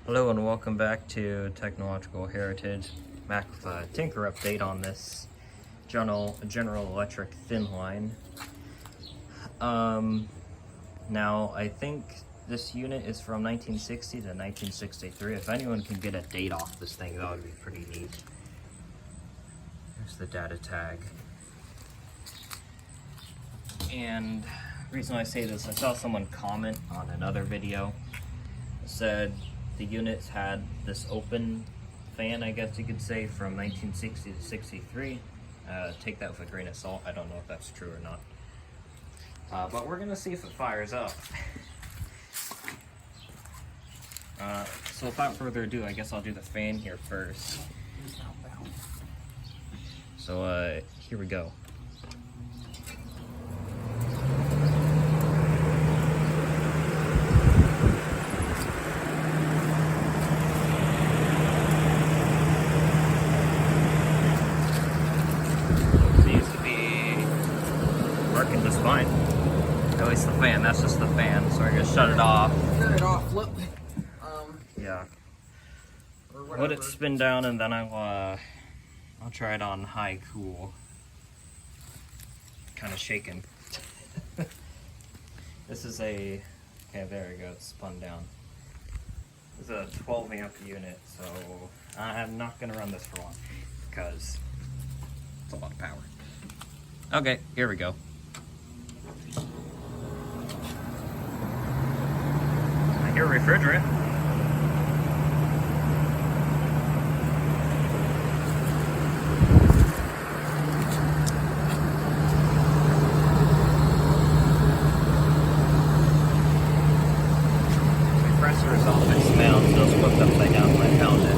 Hello and welcome back to Technological Heritage. Back with a Tinker update on this General Electric Thinline. Now I think this unit is from 1960 to 1963. If anyone can get a date off this thing, that would be pretty neat. There's the data tag. And the reason I say this, I saw someone comment on another video. It said the units had this open fan, I guess you could say, from 1960 to 63. Take that with a grain of salt. I don't know if that's true or not. But we're gonna see if it fires up. So without further ado, I guess I'll do the fan here first. So here we go. Working just fine. At least the fan, that's just the fan, so we're gonna shut it off. Turn it off, flip. Yeah. Let it spin down and then I'll try it on high cool. Kind of shaking. This is a, okay, there we go, it's spun down. This is a 12 amp unit, so I'm not gonna run this for long because it's a lot of power. Okay, here we go. I hear refrigerant. Compressor is all mixed now, so it's flipped upside down when I found it.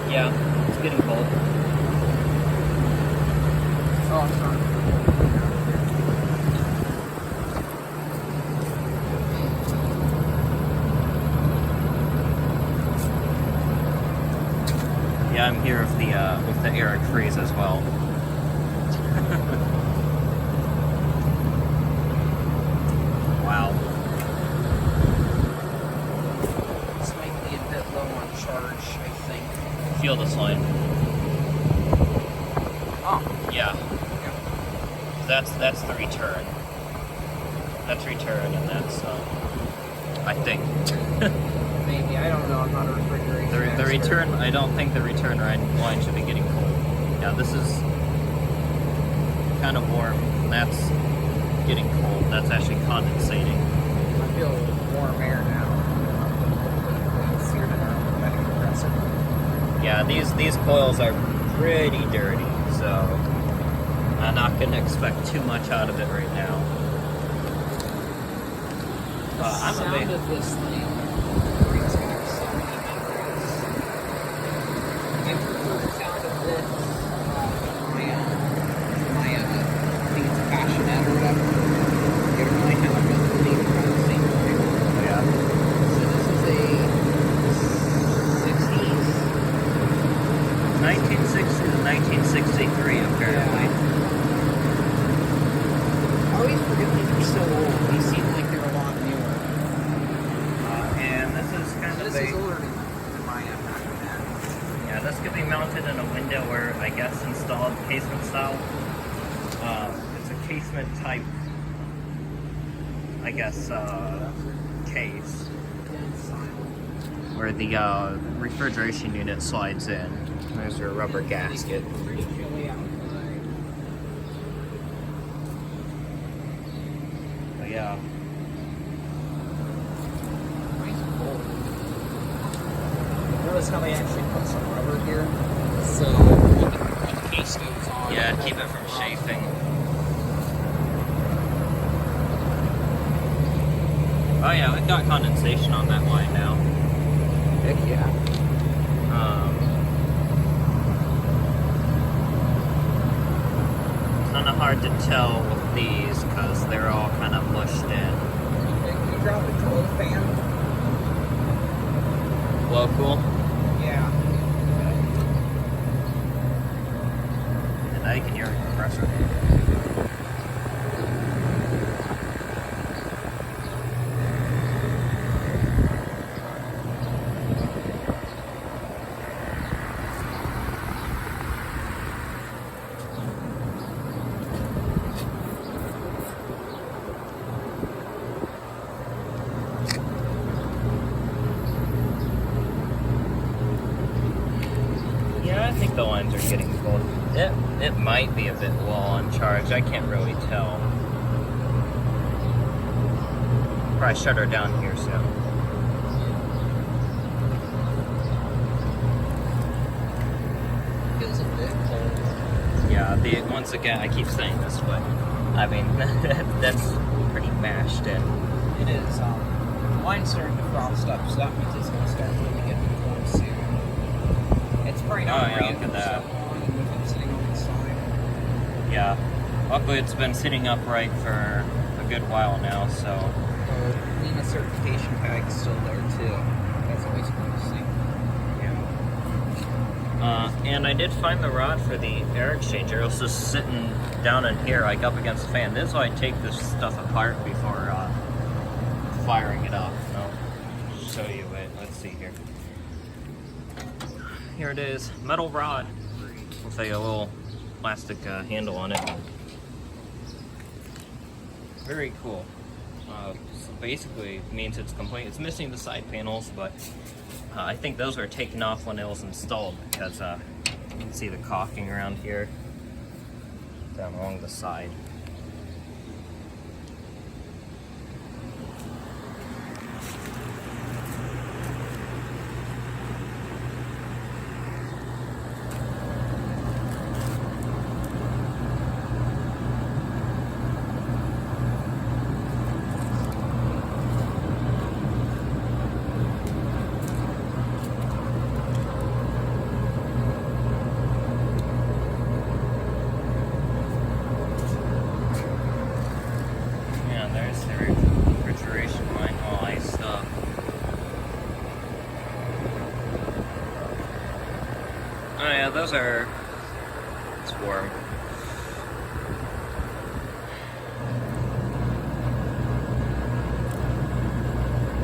Yeah, it's getting cold. Oh, I'm sorry. Yeah, I'm here with the Eric freeze as well. Wow. This might be a bit low on charge, I think. Feel this line. Oh. Yeah. That's the return. That's return, and that's I think. Maybe, I don't know, I'm not a refrigeration The return, I don't think the return line should be getting cold. Yeah, this is kind of warm. That's getting cold. That's actually condensating. I feel warm air now. Seared in our automatic compressor. Yeah, these coils are pretty dirty, so I'm not going to expect too much out of it right now. The sound of this thing brings back so many memories. I prefer the sound of this my I think it's a passionate or whatever. You don't really have a really around the same time. Oh, yeah. So this is a 60s. 1960 to 1963, apparently. I always forget these are so old. These seem like they're a lot newer. And this is kind of This is older than my passionate. Yeah, this could be mounted in a window or, I guess, installed casement style. It's a casement type, I guess, case where the refrigeration unit slides in. There's your rubber gasket. Pretty chilly outside. But yeah. Nice cold. Notice how they actually put some rubber here, so when the case goes on. Yeah, keep it from chafing. Oh yeah, we've got condensation on that line now. Heck yeah. Kind of hard to tell with these because they're all kind It might be a bit low on charge. I can't really tell. Probably shut her down here soon. Feels a bit cold. Yeah, once again, I keep saying this, but I mean, that's pretty mashed in. It is. The line's starting to frost up, so that means it's going to start moving getting warm soon. It's probably not yeah, look at that. so long with it sitting on the side. Yeah, luckily it's been sitting upright for a good while now, so. NEMA certification tag's still there too. That's always cool to see. Yeah. And I did find the rod for the air exchanger. It was just sitting down in here, like up against the fan. This is why I take this stuff apart before firing it up. I'll show you it. Let's see here. Here it is, metal rod with a little plastic handle on it. Very cool. So basically means it's complete. It's missing the side panels, but I think those were taken off when it was installed because you can see the caulking around here down along the side. Oh yeah, those are, it's warm.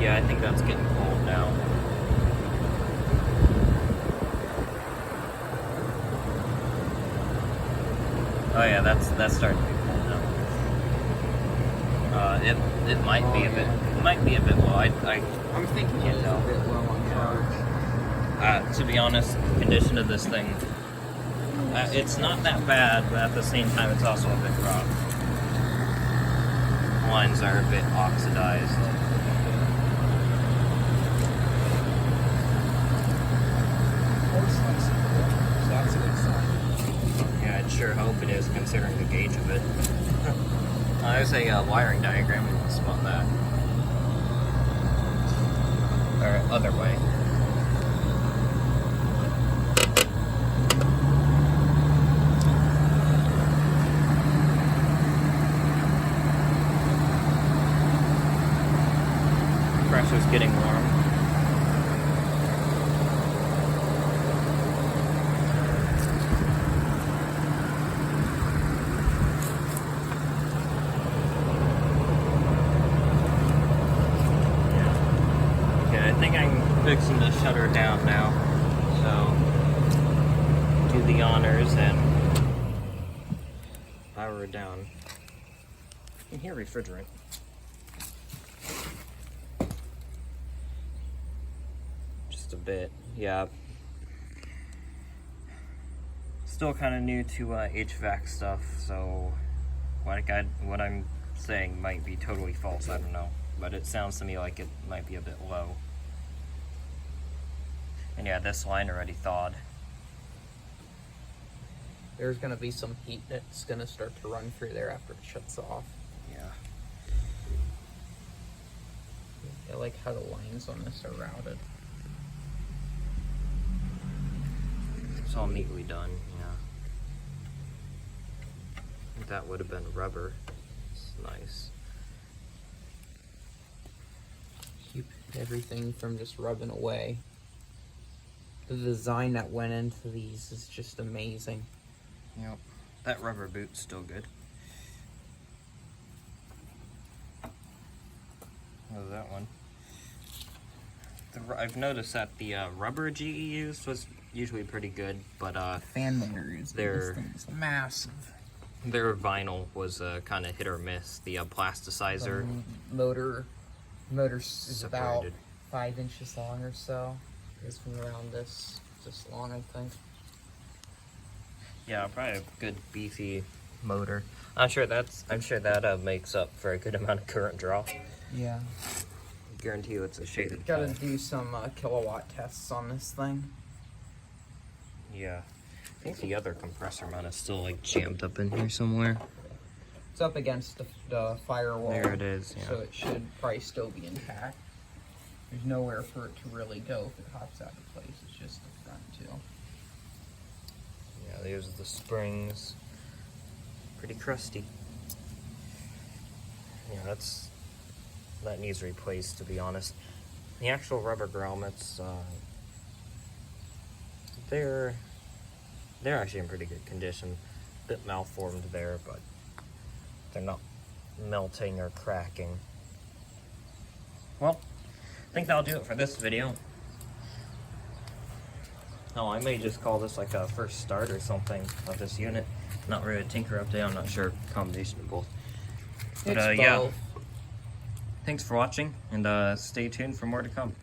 Yeah, I think that's getting cold now. Oh yeah, that's starting to be cold now. It might be a bit, it might be a bit low. I'm thinking Can't it's tell. a bit low on charge. To be honest, the condition of this thing, it's not that bad, but at the same time, it's also a bit rough. Lines are a bit oxidized. That's a good sign. Yeah, I'd sure hope it is, considering the gauge of it. There's a wiring diagram, we can spot that. Or other way. Pressure's getting warm. Okay, I think I'm fixing to shut her down now. So, do the honors and power her down. You can hear refrigerant. A bit, yeah. Still kind of new to HVAC stuff, so what I'm saying might be totally false. I don't know, but it sounds to me like it might be a bit low. And yeah, this line already thawed. There's going to be some heat that's going to start to run through there after it shuts off. Yeah. I like how the lines on this are routed. It's all neatly done, yeah. I think that would have been rubber. It's nice. Keep everything from just rubbing away. The design that went into these is just amazing. Yep. That rubber boot's still good. What was that one? I've noticed that the rubber GE used was usually pretty good, but Fan motors. their This thing's massive. their vinyl was kind of hit or miss. The plasticizer Motor is about separated. 5 inches long or so. It's from around this long, I think. Yeah, probably a good beefy motor. I'm sure that makes up for a good amount of current draw. Yeah. I guarantee you it's a shaded Gotta fan. do some kilowatt tests on this thing. Yeah. I think the other compressor mount is still like jammed up in here somewhere. It's up against the firewall. There it is, yeah. So it should probably still be intact. There's nowhere for it to really go if it hops out of place. It's just the front too. Yeah, there's the springs. Pretty crusty. Yeah, that needs replaced, to be honest. The actual rubber grommets, they're actually in pretty good condition. A bit malformed there, but they're not melting or cracking. Well, I think that'll do it for this video. Oh, I may just call this like a first start or something of this unit. Not really a tinker update, I'm not sure. Combination of both. But It's yeah. both. Thanks for watching, and stay tuned for more to come.